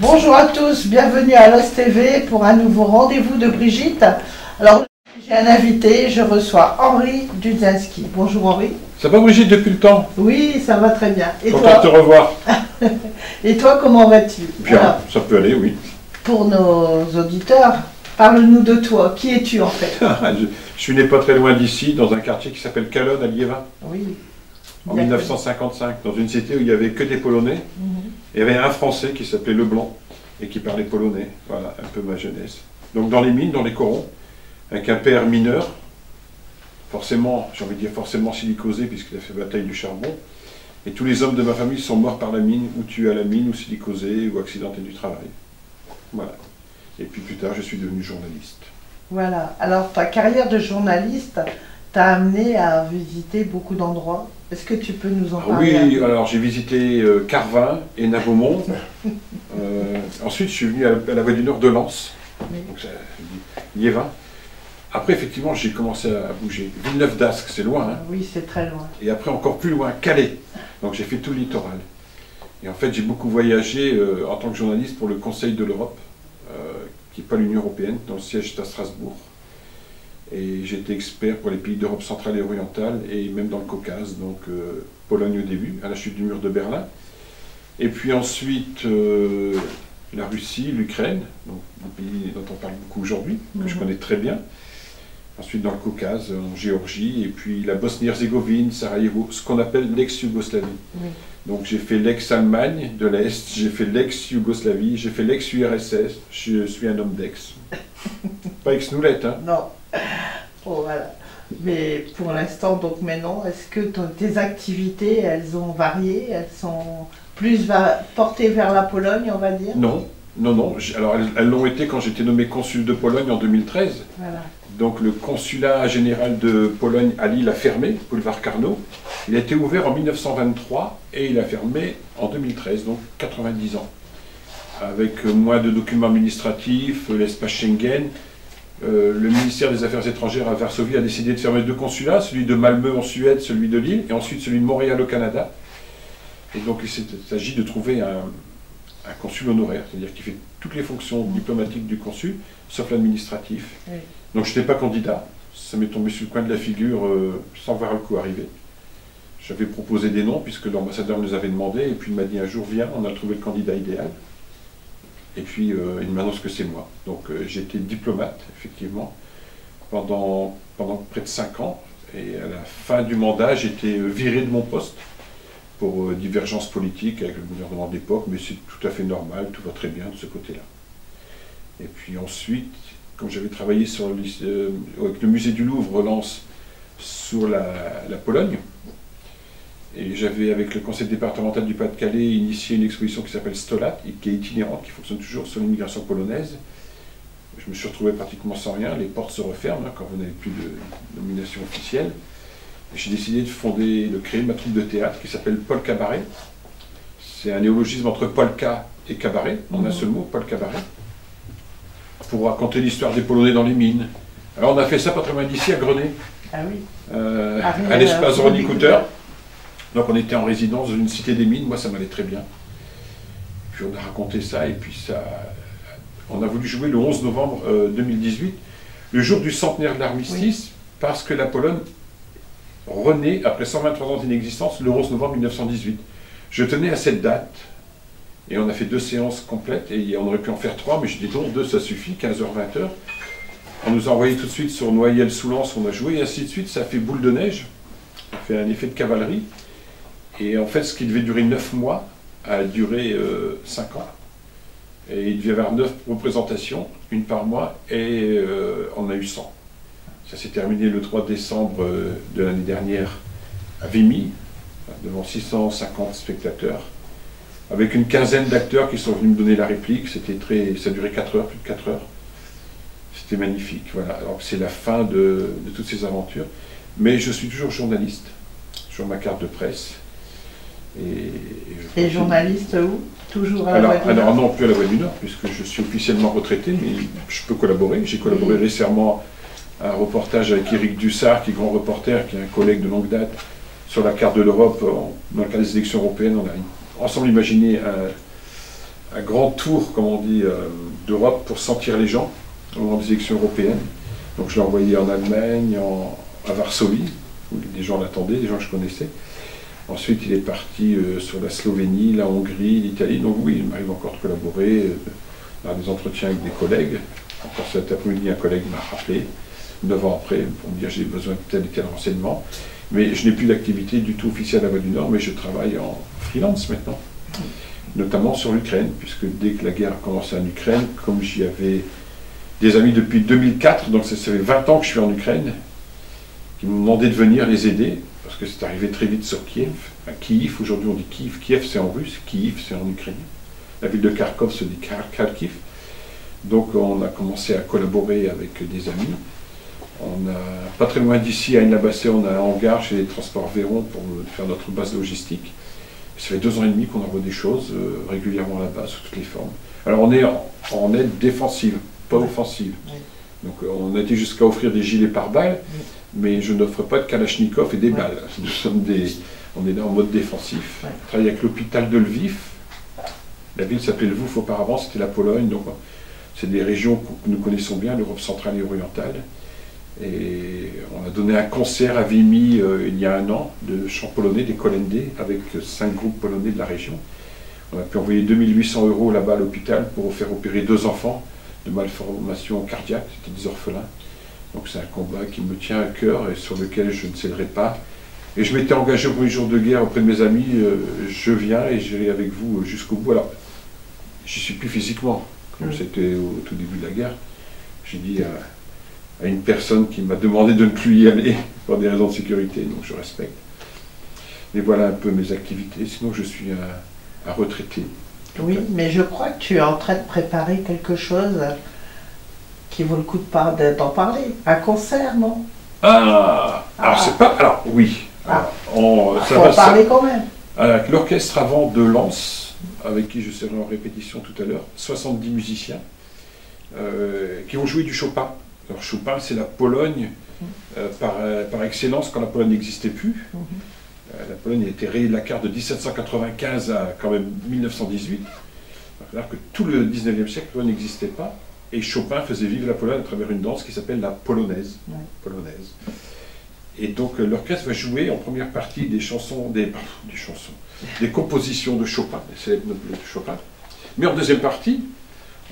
Bonjour à tous, bienvenue à LOS TV pour un nouveau rendez-vous de Brigitte. Alors, j'ai un invité, je reçois Henri Dudzinski. Bonjour Henri. Ça va Brigitte depuis le temps? Oui, ça va très bien. Et content de te revoir. Et toi, comment vas-tu? Bien, alors, ça peut aller, oui. Pour nos auditeurs, parle-nous de toi. Qui es-tu en fait? Je suis né pas très loin d'ici, dans un quartier qui s'appelle Calonne à Liévin. Oui. En 1955, dans une cité où il n'y avait que des Polonais. Il y avait un Français qui s'appelait Leblanc et qui parlait polonais. Voilà, un peu ma jeunesse. Donc dans les mines, dans les corons, avec un père mineur, forcément, j'ai envie de dire forcément silicosé puisqu'il a fait bataille du charbon. Et tous les hommes de ma famille sont morts par la mine, ou tués à la mine, ou silicosés, ou accidentés du travail. Voilà. Et puis plus tard, je suis devenu journaliste. Voilà. Alors ta carrière de journaliste t'a amené à visiter beaucoup d'endroits. Est-ce que tu peux nous en parler? Oui, alors j'ai visité Carvin et Navaumont. Ensuite, je suis venu à la Voie du Nord de Lens, Oui. donc Liévin. Après, effectivement, j'ai commencé à bouger. Villeneuve d'Ascq, c'est loin. Hein. Oui, c'est très loin. Et après, encore plus loin, Calais. Donc j'ai fait tout le littoral. Et en fait, j'ai beaucoup voyagé en tant que journaliste pour le Conseil de l'Europe, qui n'est pas l'Union européenne, dont le siège est à Strasbourg. Et j'étais expert pour les pays d'Europe centrale et orientale, et même dans le Caucase, donc Pologne au début, à la chute du mur de Berlin. Et puis ensuite, la Russie, l'Ukraine, donc des pays dont on parle beaucoup aujourd'hui, que je connais très bien. Ensuite dans le Caucase, en Géorgie, et puis la Bosnie-Herzégovine, Sarajevo, ce qu'on appelle l'ex-Yougoslavie. Oui. Donc j'ai fait l'ex-Allemagne de l'Est, j'ai fait l'ex-Yougoslavie, j'ai fait l'ex-URSS, je suis un homme d'ex. Pas ex-noulette, hein. Non. Oh, voilà. Mais pour l'instant, donc maintenant, est-ce que tes activités, elles ont varié? Elles sont plus portées vers la Pologne, on va dire? Non, non, non. Alors elles l'ont été quand j'étais nommé consul de Pologne en 2013. Voilà. Donc le consulat général de Pologne à Lille a fermé, boulevard Carnot. Il a été ouvert en 1923 et il a fermé en 2013, donc 90 ans. Avec moins de documents administratifs, l'espace Schengen. Le ministère des Affaires étrangères à Varsovie a décidé de fermer 2 consulats, celui de Malmö en Suède, celui de Lille, et ensuite celui de Montréal au Canada. Et donc il s'agit de trouver un consul honoraire, c'est-à-dire qui fait toutes les fonctions diplomatiques du consul, sauf l'administratif. Oui. Donc je n'étais pas candidat, ça m'est tombé sur le coin de la figure sans voir le coup arriver. J'avais proposé des noms puisque l'ambassadeur nous avait demandé, et puis il m'a dit un jour viens, on a trouvé le candidat idéal. Et puis il m'annonce que c'est moi. Donc j'ai été diplomate, effectivement, pendant près de 5 ans. Et à la fin du mandat, j'ai été viré de mon poste pour divergence politique avec le gouvernement d'époque, mais c'est tout à fait normal, tout va très bien de ce côté-là. Et puis ensuite, comme j'avais travaillé avec le musée du Louvre, Lens, sur la Pologne, et j'avais, avec le conseil départemental du Pas-de-Calais, initié une exposition qui s'appelle Stolat, qui est itinérante, qui fonctionne toujours sur l'immigration polonaise. Je me suis retrouvé pratiquement sans rien, les portes se referment quand vous n'avez plus de nomination officielle. J'ai décidé de créer ma troupe de théâtre qui s'appelle Paul Cabaret. C'est un néologisme entre polka et cabaret, en un seul mot, Paul Cabaret, pour raconter l'histoire des Polonais dans les mines. Alors on a fait ça pas très loin d'ici, à Grenay, Ah oui. à l'espace Ronnie Cooter. Donc on était en résidence dans une cité des mines, moi ça m'allait très bien. Puis on a raconté ça, et puis on a voulu jouer le 11 novembre 2018, le jour du centenaire de l'armistice, oui. Parce que la Pologne renaît après 123 ans d'inexistence le 11 novembre 1918. Je tenais à cette date, et on a fait 2 séances complètes, et on aurait pu en faire 3, mais j'ai dit non, 2 ça suffit, 15h-20h. On nous a envoyé tout de suite sur Noyelles-sous-Lens, on a joué, et ainsi de suite, ça a fait boule de neige, ça a fait un effet de cavalerie. Et en fait, ce qui devait durer 9 mois a duré 5 ans. Et il devait y avoir 9 représentations, une par mois, et on a eu 100. Ça s'est terminé le 3 décembre de l'année dernière à Vimy, devant 650 spectateurs, avec une quinzaine d'acteurs qui sont venus me donner la réplique. Ça a duré 4 heures, plus de 4 heures. C'était magnifique. Voilà. Alors c'est la fin de toutes ces aventures. Mais je suis toujours journaliste, sur ma carte de presse. Et journaliste où? Toujours à la Voie du Nord? Alors non, plus à la Voie du Nord, puisque je suis officiellement retraité, mais je peux collaborer. J'ai collaboré récemment à un reportage avec Éric Dussard, qui est grand reporter, qui est un collègue de longue date, sur la carte de l'Europe. Dans le cadre des élections européennes, on a ensemble imaginé un grand tour, comme on dit, d'Europe pour sentir les gens au moment des élections européennes. Donc je l'ai envoyé en Allemagne, à Varsovie, où des gens l'attendaient, des gens que je connaissais. Ensuite, il est parti sur la Slovénie, la Hongrie, l'Italie. Donc oui, il m'arrive encore de collaborer, dans des entretiens avec des collègues. Encore cet après-midi, un collègue m'a rappelé, 9 ans après, pour me dire j'ai besoin de tel et tel renseignement. Mais je n'ai plus d'activité du tout officielle à Val du Nord, mais je travaille en freelance maintenant, notamment sur l'Ukraine, puisque dès que la guerre a commencé en Ukraine, comme j'y avais des amis depuis 2004, donc ça fait 20 ans que je suis en Ukraine, qui m'ont demandé de venir les aider, parce que c'est arrivé très vite sur Kiev. À Kiev, aujourd'hui on dit Kiev, Kiev c'est en russe, Kiev c'est en ukrainien. La ville de Kharkov se dit Kharkiv. Donc on a commencé à collaborer avec des amis. On a, pas très loin d'ici, à Aisne-la-Bassée, on a un hangar chez les transports Véron pour faire notre base logistique. Ça fait 2 ans et demi qu'on envoie des choses régulièrement là-bas, sous toutes les formes. Alors on est en aide défensive, pas offensive. Oui. Donc on a été jusqu'à offrir des gilets pare-balles, mais je n'offre pas de kalachnikov et des balles. On est là en mode défensif. On travaille avec l'hôpital de Lviv. La ville s'appelait Lviv auparavant, c'était la Pologne. Donc c'est des régions que nous connaissons bien, l'Europe centrale et orientale. Et on a donné un concert à Vimy il y a 1 an de chants polonais, des kolendés, avec 5 groupes polonais de la région. On a pu envoyer 2800 € là-bas à l'hôpital pour faire opérer 2 enfants de malformation cardiaque, c'était des orphelins. Donc c'est un combat qui me tient à cœur et sur lequel je ne céderai pas. Et je m'étais engagé au premier jour de guerre auprès de mes amis, je viens et j'irai avec vous jusqu'au bout. Alors, je n'y suis plus physiquement, comme c'était au tout début de la guerre. J'ai dit à une personne qui m'a demandé de ne plus y aller pour des raisons de sécurité, donc je respecte. Mais voilà un peu mes activités, sinon je suis un retraité. Oui, mais je crois que tu es en train de préparer quelque chose qui vaut le coup d'en parler. Un concert, non? Alors c'est pas... Alors oui. On va parler quand même. Avec l'orchestre avant de Lens, avec qui je serai en répétition tout à l'heure, 70 musiciens, qui vont jouer du Chopin. Alors Chopin, c'est la Pologne par excellence quand la Pologne n'existait plus. La Pologne a été rayée de la carte de 1795 à quand même 1918. C'est-à-dire que tout le 19e siècle, la Pologne n'existait pas. Et Chopin faisait vivre la Pologne à travers une danse qui s'appelle la polonaise. Et donc l'orchestre va jouer en première partie des compositions de Chopin, des célèbres de Chopin. Mais en deuxième partie,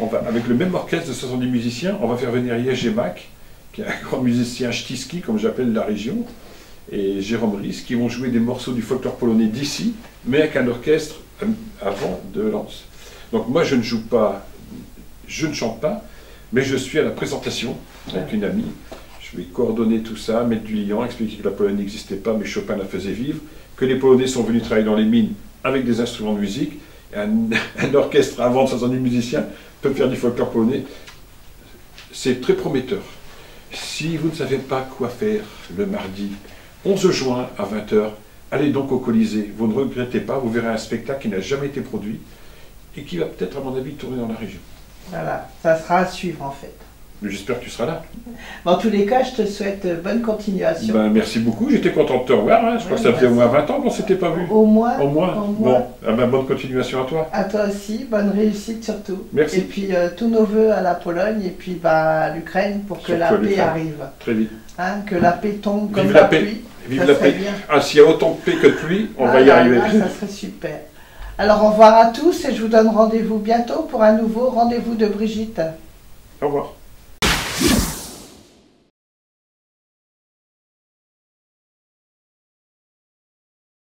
avec le même orchestre de 70 musiciens, on va faire venir Jerzy Mak, qui est un grand musicien ch'tiski, comme j'appelle la région, et Jérôme Ries, qui vont jouer des morceaux du folklore polonais d'ici, mais avec un orchestre avant de Lens. Donc moi je ne joue pas, je ne chante pas, mais je suis à la présentation avec une amie. Je vais coordonner tout ça, mettre du liant, expliquer que la Pologne n'existait pas, mais Chopin la faisait vivre, que les Polonais sont venus travailler dans les mines avec des instruments de musique, et un orchestre avant de 70 musiciens peut faire du folklore polonais. C'est très prometteur. Si vous ne savez pas quoi faire le mardi 11 juin à 20 h, allez donc au Colisée. Vous ne regrettez pas, vous verrez un spectacle qui n'a jamais été produit et qui va peut-être, à mon avis, tourner dans la région. Voilà, ça sera à suivre en fait. J'espère que tu seras là. En tous les cas, je te souhaite bonne continuation. Merci beaucoup, j'étais content de te revoir. Hein. Je crois que ça faisait au moins 20 ans qu'on ne s'était pas vu. Au moins. Bon, bonne continuation à toi. À toi aussi, bonne réussite surtout. Merci. Et puis tous nos voeux à la Pologne et puis à l'Ukraine pour que la paix arrive. Très vite. Hein, que la paix tombe comme Vive la paix. pluie. Vive la paix. S'il y a autant de paix que de pluie, on va y arriver. Ça serait super. Alors au revoir à tous et je vous donne rendez-vous bientôt pour un nouveau rendez-vous de Brigitte. Au revoir.